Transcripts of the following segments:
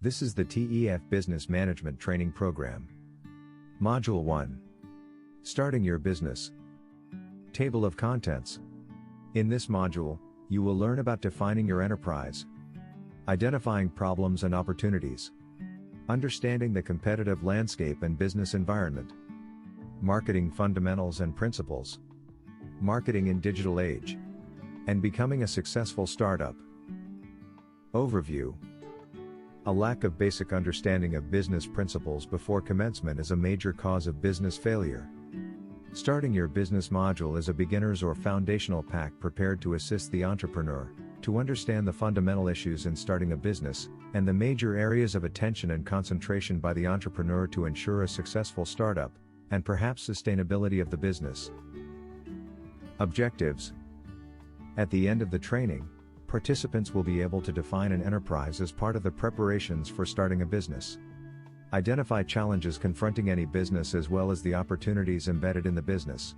This is the TEF Business Management Training Program. Module 1. Starting your business. Table of contents. In this module, you will learn about defining your enterprise, identifying problems and opportunities, understanding the competitive landscape and business environment, marketing fundamentals and principles, marketing in digital age, and becoming a successful startup. Overview. A lack of basic understanding of business principles before commencement is a major cause of business failure. Starting your business module is a beginner's or foundational pack prepared to assist the entrepreneur to understand the fundamental issues in starting a business, and the major areas of attention and concentration by the entrepreneur to ensure a successful startup, and perhaps sustainability of the business. Objectives. At the end of the training, participants will be able to define an enterprise as part of the preparations for starting a business. Identify challenges confronting any business as well as the opportunities embedded in the business.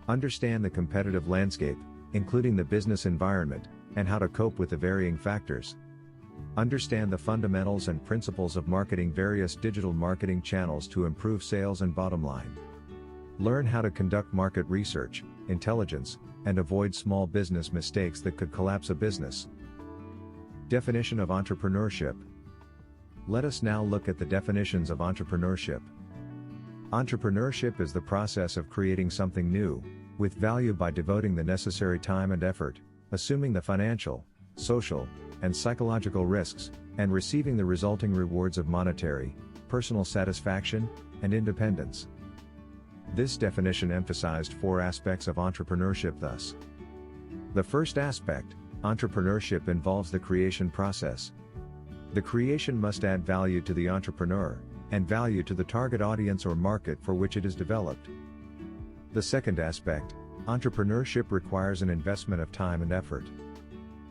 Understand the competitive landscape, including the business environment, and how to cope with the varying factors. Understand the fundamentals and principles of marketing various digital marketing channels to improve sales and bottom line. Learn how to conduct market research, intelligence, and avoid small business mistakes that could collapse a business. Definition of entrepreneurship. Let us now look at the definitions of entrepreneurship. Entrepreneurship is the process of creating something new, with value by devoting the necessary time and effort, assuming the financial, social, and psychological risks, and receiving the resulting rewards of monetary, personal satisfaction, and independence. This definition emphasized 4 aspects of entrepreneurship thus. The first aspect, entrepreneurship, involves the creation process. The creation must add value to the entrepreneur, and value to the target audience or market for which it is developed. The second aspect, entrepreneurship, requires an investment of time and effort.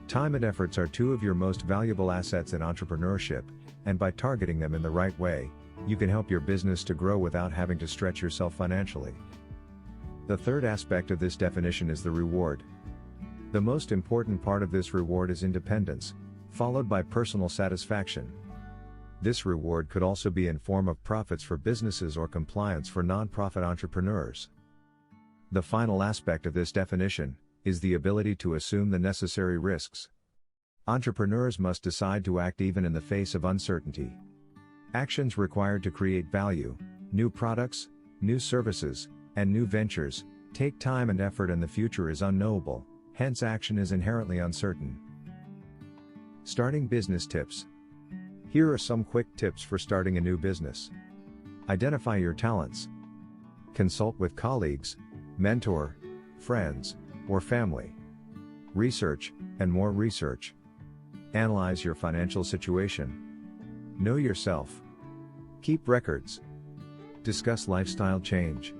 Time and efforts are 2 of your most valuable assets in entrepreneurship, and by targeting them in the right way, you can help your business to grow without having to stretch yourself financially. The third aspect of this definition is the reward. The most important part of this reward is independence, followed by personal satisfaction. This reward could also be in form of profits for businesses or compliance for non-profit entrepreneurs. The final aspect of this definition is the ability to assume the necessary risks. Entrepreneurs must decide to act even in the face of uncertainty. Actions required to create value, new products, new services, and new ventures, take time and effort, and the future is unknowable, hence action is inherently uncertain. Starting business tips. Here are some quick tips for starting a new business. Identify your talents. Consult with colleagues, mentor, friends, or family. Research, and more research. Analyze your financial situation. Know yourself. Keep records. Discuss lifestyle change.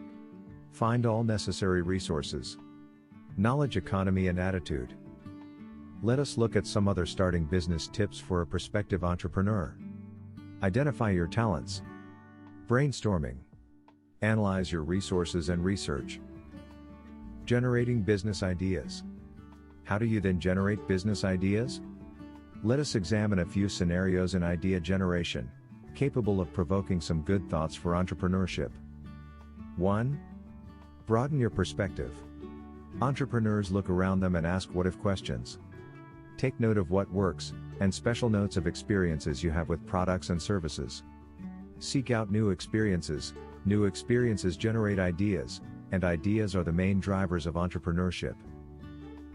Find all necessary resources. Knowledge economy and attitude. Let us look at some other starting business tips for a prospective entrepreneur. Identify your talents. Brainstorming. Analyze your resources and research. Generating business ideas. How do you then generate business ideas? Let us examine a few scenarios in idea generation, capable of provoking some good thoughts for entrepreneurship. 1. Broaden your perspective. Entrepreneurs look around them and ask what-if questions. Take note of what works, and special notes of experiences you have with products and services. Seek out new experiences generate ideas, and ideas are the main drivers of entrepreneurship.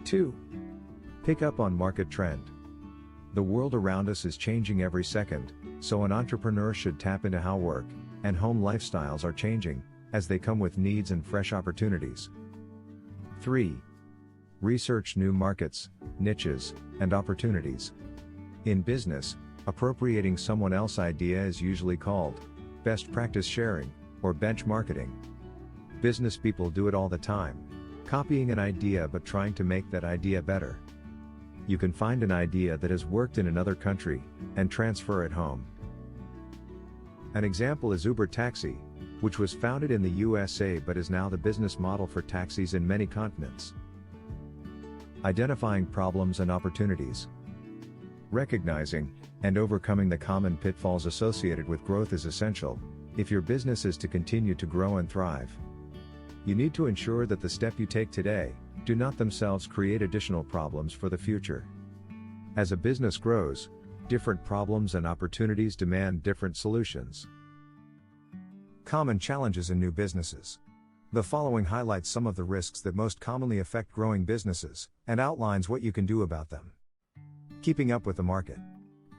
2. Pick up on market trend. The world around us is changing every second, so an entrepreneur should tap into how work and home lifestyles are changing, as they come with needs and fresh opportunities. 3. Research new markets, niches, and opportunities. In business, appropriating someone else's idea is usually called best practice sharing, or benchmarking. Business people do it all the time, copying an idea but trying to make that idea better. You can find an idea that has worked in another country, and transfer it home. An example is Uber Taxi, which was founded in the USA but is now the business model for taxis in many continents. Identifying problems and opportunities. Recognizing And overcoming the common pitfalls associated with growth is essential if your business is to continue to grow and thrive. You need to ensure that the steps you take today do not themselves create additional problems for the future. As a business grows, different problems and opportunities demand different solutions. Common challenges in new businesses. The following highlights some of the risks that most commonly affect growing businesses, and outlines what you can do about them. Keeping up with the market.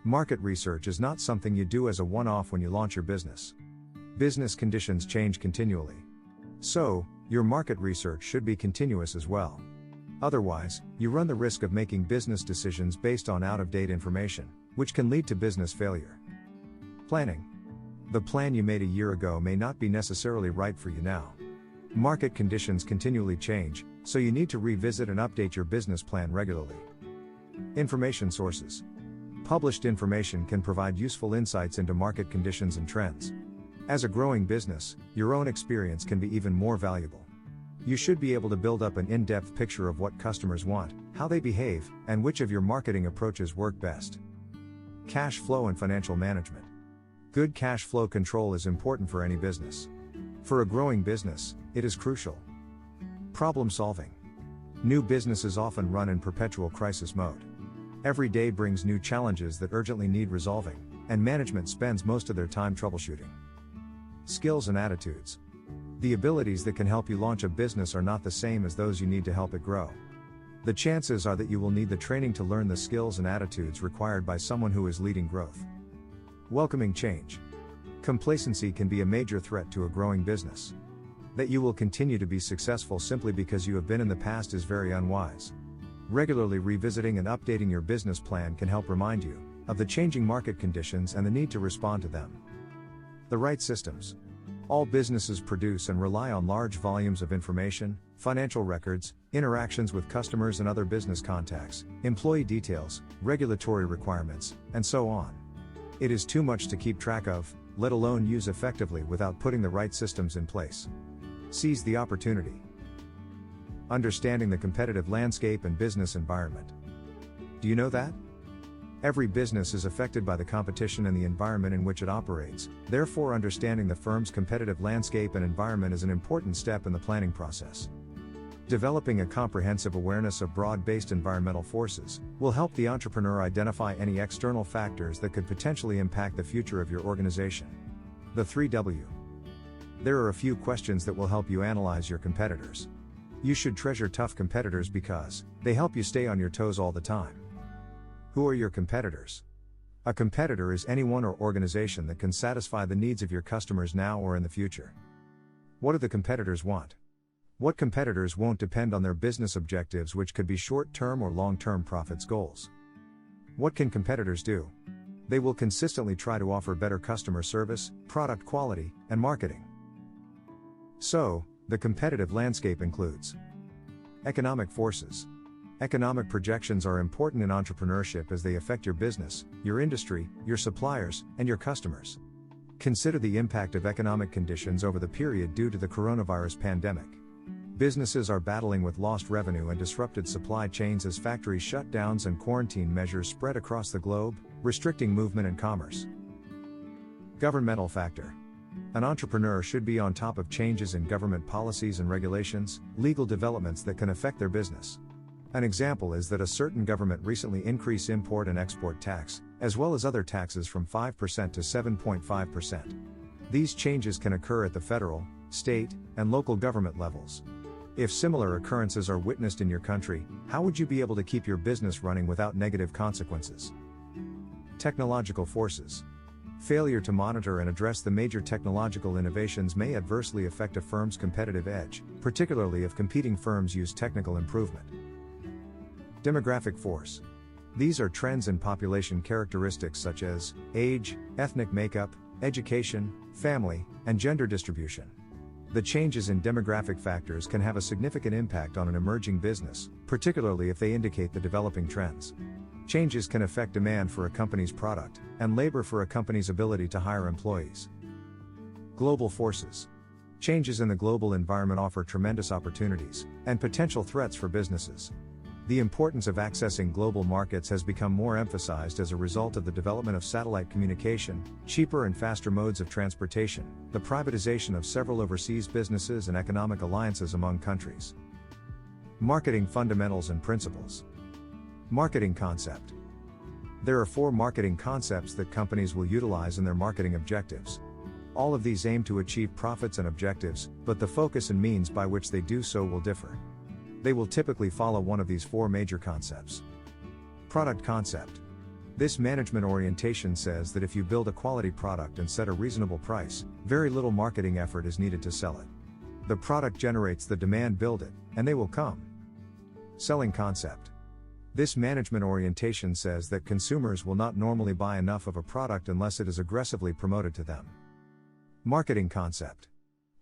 Market research is not something you do as a one-off when you launch your business. Business conditions change continually. So, your market research should be continuous as well. Otherwise, you run the risk of making business decisions based on out-of-date information, which can lead to business failure. Planning. The plan you made a year ago may not be necessarily right for you now. Market conditions continually change, so you need to revisit and update your business plan regularly. Information sources. Published information can provide useful insights into market conditions and trends. As a growing business, your own experience can be even more valuable. You should be able to build up an in-depth picture of what customers want, how they behave, and which of your marketing approaches work best. Cash flow and financial management. Good cash flow control is important for any business. For a growing business, it is crucial. Problem solving. New businesses often run in perpetual crisis mode. Every day brings new challenges that urgently need resolving, and management spends most of their time troubleshooting. Skills and attitudes. The abilities that can help you launch a business are not the same as those you need to help it grow. The chances are that you will need the training to learn the skills and attitudes required by someone who is leading growth. Welcoming change. Complacency can be a major threat to a growing business. That you will continue to be successful simply because you have been in the past is very unwise. Regularly revisiting and updating your business plan can help remind you of the changing market conditions and the need to respond to them. The right systems. All businesses produce and rely on large volumes of information, financial records, interactions with customers and other business contacts, employee details, regulatory requirements, and so on. It is too much to keep track of, let alone use effectively without putting the right systems in place. Seize the opportunity. Understanding the competitive landscape and business environment. Do you know that? Every business is affected by the competition and the environment in which it operates, therefore understanding the firm's competitive landscape and environment is an important step in the planning process. Developing a comprehensive awareness of broad-based environmental forces will help the entrepreneur identify any external factors that could potentially impact the future of your organization. The 3W. There are a few questions that will help you analyze your competitors. You should treasure tough competitors because they help you stay on your toes all the time. Who are your competitors? A competitor is anyone or organization that can satisfy the needs of your customers now or in the future. What do the competitors want? What competitors won't depend on their business objectives, which could be short-term or long-term profits goals? What can competitors do? They will consistently try to offer better customer service, product quality, and marketing. So, the competitive landscape includes economic forces. Economic projections are important in entrepreneurship as they affect your business, your industry, your suppliers, and your customers. Consider the impact of economic conditions over the period due to the coronavirus pandemic. Businesses are battling with lost revenue and disrupted supply chains as factory shutdowns and quarantine measures spread across the globe, restricting movement and commerce. Governmental factor. An entrepreneur should be on top of changes in government policies and regulations, legal developments that can affect their business. An example is that a certain government recently increased import and export tax, as well as other taxes from 5% to 7.5%. These changes can occur at the federal, state, and local government levels. If similar occurrences are witnessed in your country, how would you be able to keep your business running without negative consequences? Technological forces. Failure to monitor and address the major technological innovations may adversely affect a firm's competitive edge, particularly if competing firms use technical improvement. Demographic force. These are trends in population characteristics such as age, ethnic makeup, education, family, and gender distribution. The changes in demographic factors can have a significant impact on an emerging business, particularly if they indicate the developing trends. Changes can affect demand for a company's product, and labor for a company's ability to hire employees. Global forces. Changes in the global environment offer tremendous opportunities and potential threats for businesses. The importance of accessing global markets has become more emphasized as a result of the development of satellite communication, cheaper and faster modes of transportation, the privatization of several overseas businesses, and economic alliances among countries. Marketing fundamentals and principles. Marketing concept. There are 4 marketing concepts that companies will utilize in their marketing objectives. All of these aim to achieve profits and objectives, but the focus and means by which they do so will differ. They will typically follow one of these 4 major concepts. Product concept. This management orientation says that if you build a quality product and set a reasonable price, very little marketing effort is needed to sell it. The product generates the demand, build it, and they will come. Selling concept. This management orientation says that consumers will not normally buy enough of a product unless it is aggressively promoted to them. Marketing concept.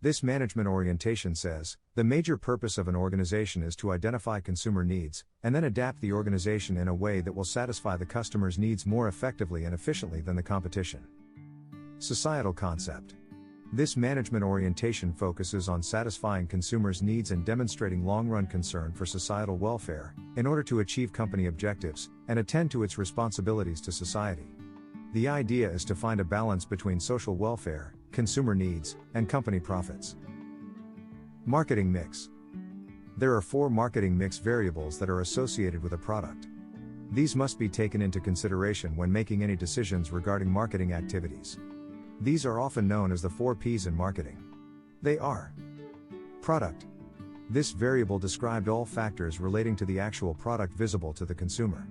This management orientation says, the major purpose of an organization is to identify consumer needs, and then adapt the organization in a way that will satisfy the customer's needs more effectively and efficiently than the competition. Societal concept. This management orientation focuses on satisfying consumers' needs and demonstrating long-run concern for societal welfare, in order to achieve company objectives, and attend to its responsibilities to society. The idea is to find a balance between social welfare, consumer needs, and company profits. Marketing mix. There are 4 marketing mix variables that are associated with a product. These must be taken into consideration when making any decisions regarding marketing activities. These are often known as the 4 P's in marketing. They are: product. This variable described all factors relating to the actual product visible to the consumer.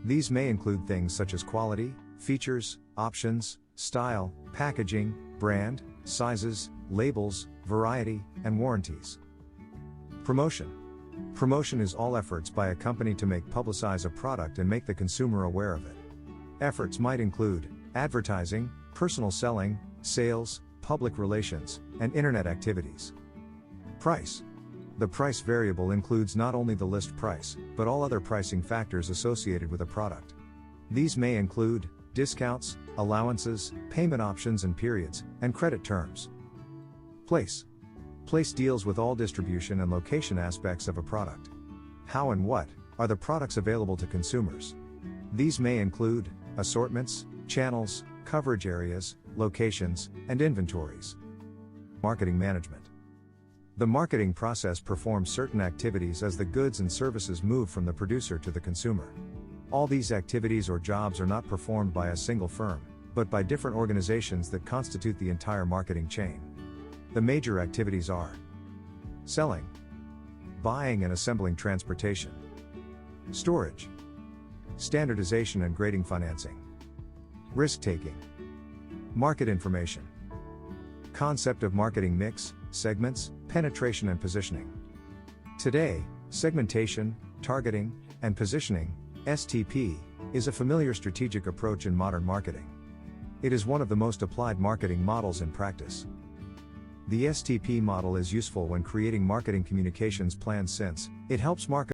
These may include things such as quality, features, options, style, packaging, brand, sizes, labels, variety, and warranties. Promotion. Promotion is all efforts by a company to publicize a product and make the consumer aware of it. Efforts might include advertising, personal selling, sales, public relations, and internet activities. Price. The price variable includes not only the list price, but all other pricing factors associated with a product. These may include discounts, allowances, payment options and periods, and credit terms. Place. Place deals with all distribution and location aspects of a product. How and what are the products available to consumers? These may include assortments, channels, coverage areas, locations, and inventories. Marketing management. The marketing process performs certain activities as the goods and services move from the producer to the consumer. All these activities or jobs are not performed by a single firm, but by different organizations that constitute the entire marketing chain. The major activities are selling, buying and assembling, transportation, storage, standardization and grading, financing, risk-taking, market information. Concept of marketing mix, segments, penetration and positioning. Today, segmentation, targeting, and positioning, STP, is a familiar strategic approach in modern marketing. It is one of the most applied marketing models in practice. The STP model is useful when creating marketing communications plans since it helps marketers